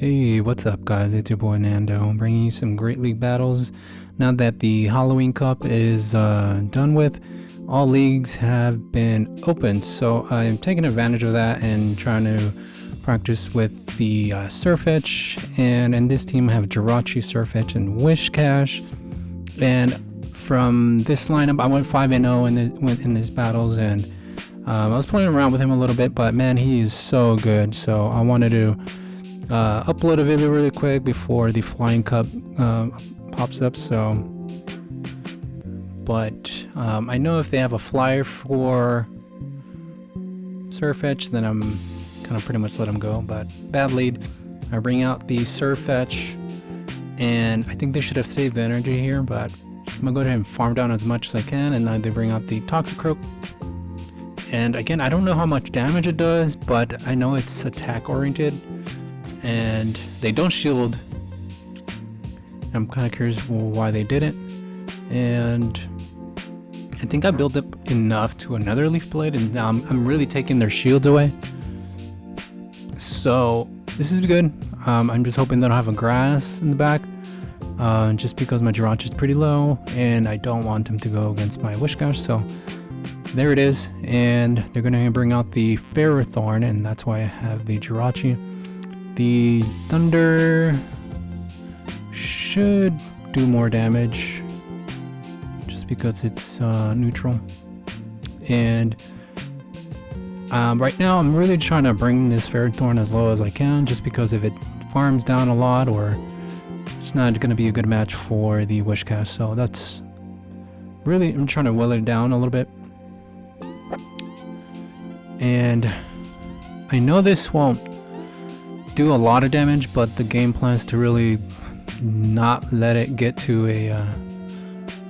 Hey, what's up guys? It's your boy Nando, bringing you some Great League battles. Now that the Halloween Cup is done with, all leagues have been opened, so I'm taking advantage of that and trying to practice with the Surfetch. And in this team I have Jirachi, Surfetch, and Wishcash. And from this lineup I went 5-0 in these battles, and I was playing around with him a little bit, but man, he is so good. So I wanted to upload a video really quick before the Flying Cup pops up. So, but I know if they have a flyer for Surfetch, then I'm kind of pretty much let him go. But bad lead. I bring out the Surfetch, and I think they should have saved the energy here, but I'm gonna go ahead and farm down as much as I can. And now they bring out the Toxicroak. And again, I don't know how much damage it does, but I know it's attack oriented. And they don't shield. I'm kind of curious why they didn't. And I think I built up enough to another Leaf Blade, and now I'm really taking their shields away. So this is good. I'm just hoping they don't have a grass in the back, just because my Jirachi is pretty low, and I don't want him to go against my Wishcash. So there it is, and they're gonna bring out the Ferrothorn, and that's why I have the Jirachi. The Thunder should do more damage just because it's neutral. And right now I'm really trying to bring this Ferrothorn as low as I can, just because if it farms down a lot, or it's not going to be a good match for the Wishcash. So that's really, I'm trying to will it down a little bit. And I know this won't do a lot of damage, but the game plan is to really not let it get to a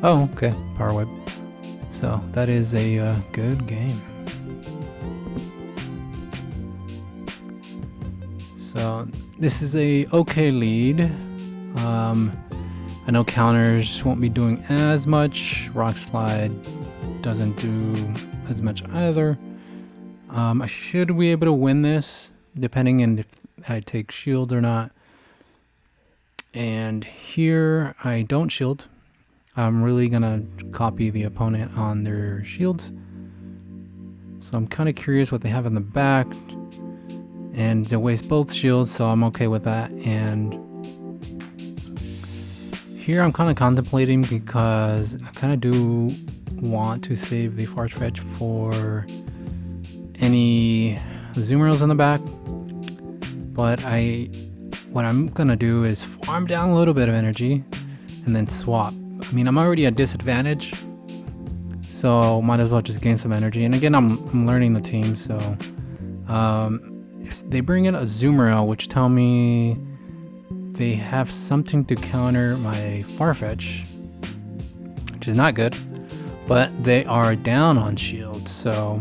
oh, okay, Power Whip. So that is a good game. So this is a okay lead. I know counters won't be doing as much. Rock Slide doesn't do as much either. I should be able to win this, depending on if I take shield or not. And here I don't shield. I'm really gonna copy the opponent on their shields. So I'm kind of curious what they have in the back, and they waste both shields, so I'm okay with that. And here I'm kind of contemplating, because I kind of do want to save the Farfetch for any Zoomerals in the back. But what I'm gonna do is farm down a little bit of energy and then swap. I mean, I'm already at disadvantage, so might as well just gain some energy. And again, I'm learning the team, so if they bring in a Zoomeral, which tell me they have something to counter my Farfetch, which is not good, but they are down on shield, so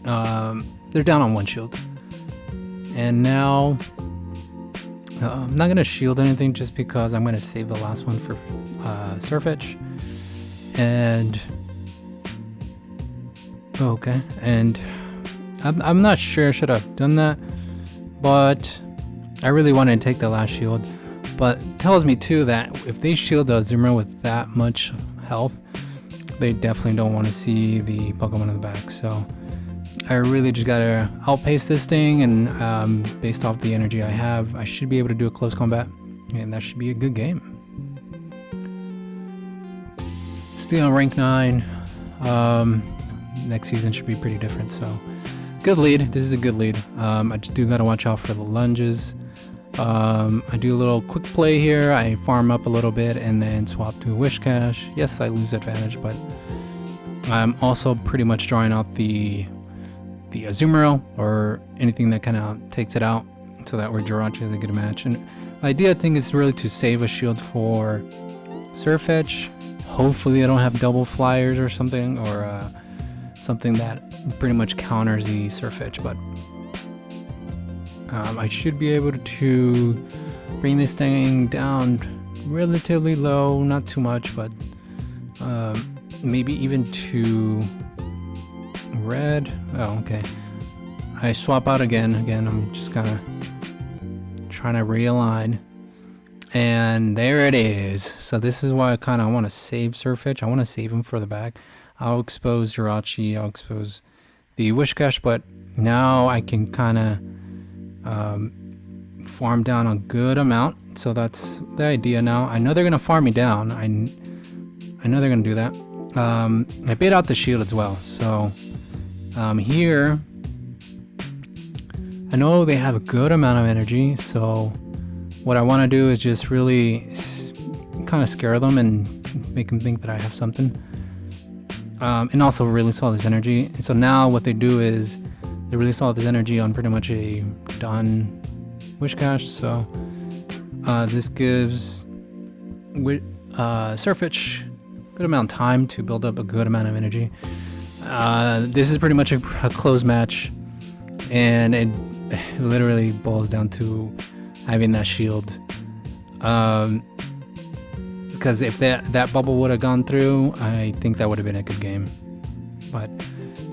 they're down on one shield. And now I'm not going to shield anything, just because I'm going to save the last one for Surfetch. And okay, and I'm not sure I should have done that, but I really wanted to take the last shield. But it tells me too that if they shield the Zoomer with that much health, they definitely don't want to see the Pokemon in the back. So I really just gotta outpace this thing, and based off the energy I have, I should be able to do a close combat, and that should be a good game. Still on rank 9. Next season should be pretty different, so good lead. This is a good lead. I just do gotta watch out for the lunges. I do a little quick play here. I farm up a little bit and then swap to Wishcash. Yes, I lose advantage, but I'm also pretty much drawing out the Azumarill or anything that kind of takes it out, so that way Jirachi is a good match. And the idea, I think, is really to save a shield for Surfetch. Hopefully they don't have double flyers or something, or something that pretty much counters the Surfetch. But I should be able to bring this thing down relatively low, not too much, but maybe even to red. Oh, okay. I swap out again. I'm just gonna trying to realign. And there it is. So this is why I kind of want to save Surfetch. I want to save him for the back. I'll expose Jirachi. I'll expose the Whiscash, but now I can kind of farm down a good amount. So that's the idea now. I know they're going to farm me down. I know they're going to do that. I bait out the shield as well. So here, I know they have a good amount of energy. So what I want to do is just really kind of scare them and make them think that I have something. And also release all this energy. And so now what they do is they release all this energy on pretty much a done Whiscash. So this gives Surfetch a good amount of time to build up a good amount of energy. This is pretty much a close match, and it literally boils down to having that shield. Because if that bubble would have gone through, I think that would have been a good game. But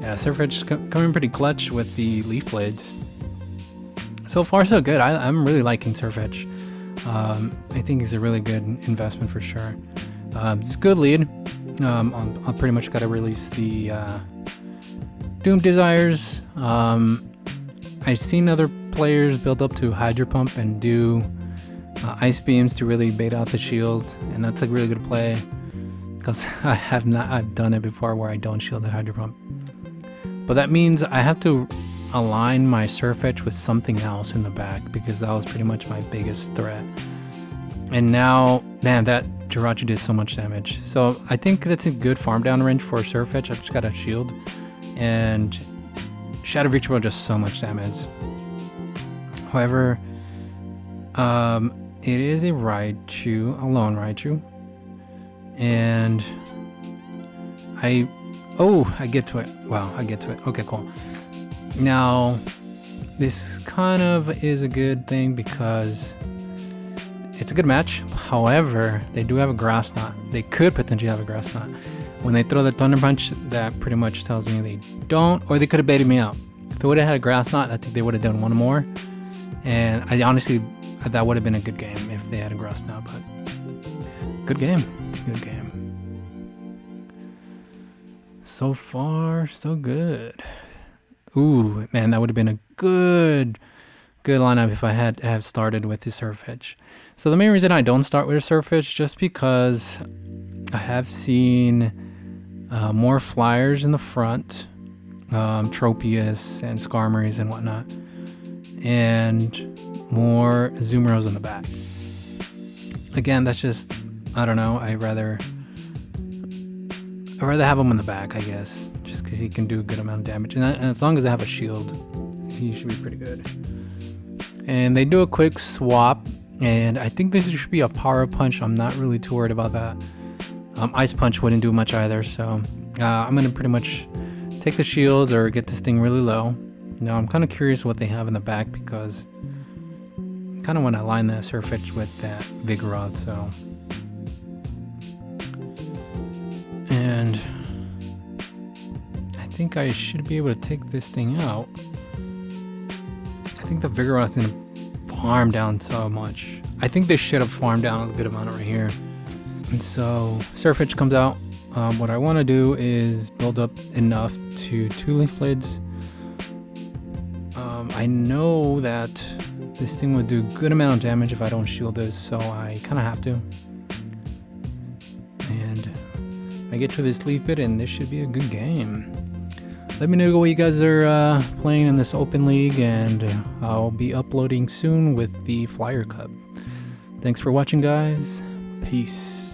yeah, Surfetch coming pretty clutch with the Leaf Blades. So far, so good. I'm really liking Surfetch. I think he's a really good investment for sure. It's a good lead. I'll pretty much got to release the Doom Desires. I've seen other players build up to Hydro Pump and do Ice Beams to really bait out the shields, and that's a really good play because I've done it before where I don't shield the Hydro Pump. But that means I have to align my Surfetch with something else in the back because that was pretty much my biggest threat. And now, man, that Jirachi did so much damage. So I think that's a good farm down range for Surfetch. I just got a shield, and Shadow Reach will just so much damage. However, it is a Raichu, a lone Raichu, and I get to it. Wow, I get to it. Okay, cool. Now, this kind of is a good thing because it's a good match. However, they do have a Grass Knot. They could potentially have a Grass Knot. When they throw the Thunder Punch, that pretty much tells me they don't, or they could have baited me out. If they would have had a Grass Knot, I think they would have done one more. And I honestly, that would have been a good game if they had a Grass Knot, but good game. Good game. So far, so good. Ooh, man, that would have been a good lineup if I had have started with the Surfetch. So the main reason I don't start with a Surfetch just because I have seen more flyers in the front, Tropius and Skarmories and whatnot, and more Zoomeros in the back. Again, that's just, I don't know, I'd rather have him in the back, I guess, just because he can do a good amount of damage. And as long as I have a shield, he should be pretty good. And they do a quick swap, and I think this should be a Power Punch. I'm not really too worried about that. Ice Punch wouldn't do much either, so I'm going to pretty much take the shields or get this thing really low. Now, I'm kind of curious what they have in the back because I kind of want to align the Surfetch with that Vigoroth, so... And I think I should be able to take this thing out. I think the Vigoroth's going to farm down so much. I think they should have farmed down a good amount right here. And so Surfetch comes out. What I want to do is build up enough to 2 Leaf Blades. I know that this thing would do a good amount of damage if I don't shield this, so I kind of have to. And I get to this Leaf Bit, and this should be a good game. Let me know what you guys are playing in this open league, and I'll be uploading soon with the Flyer Cup. Thanks for watching, guys. Peace.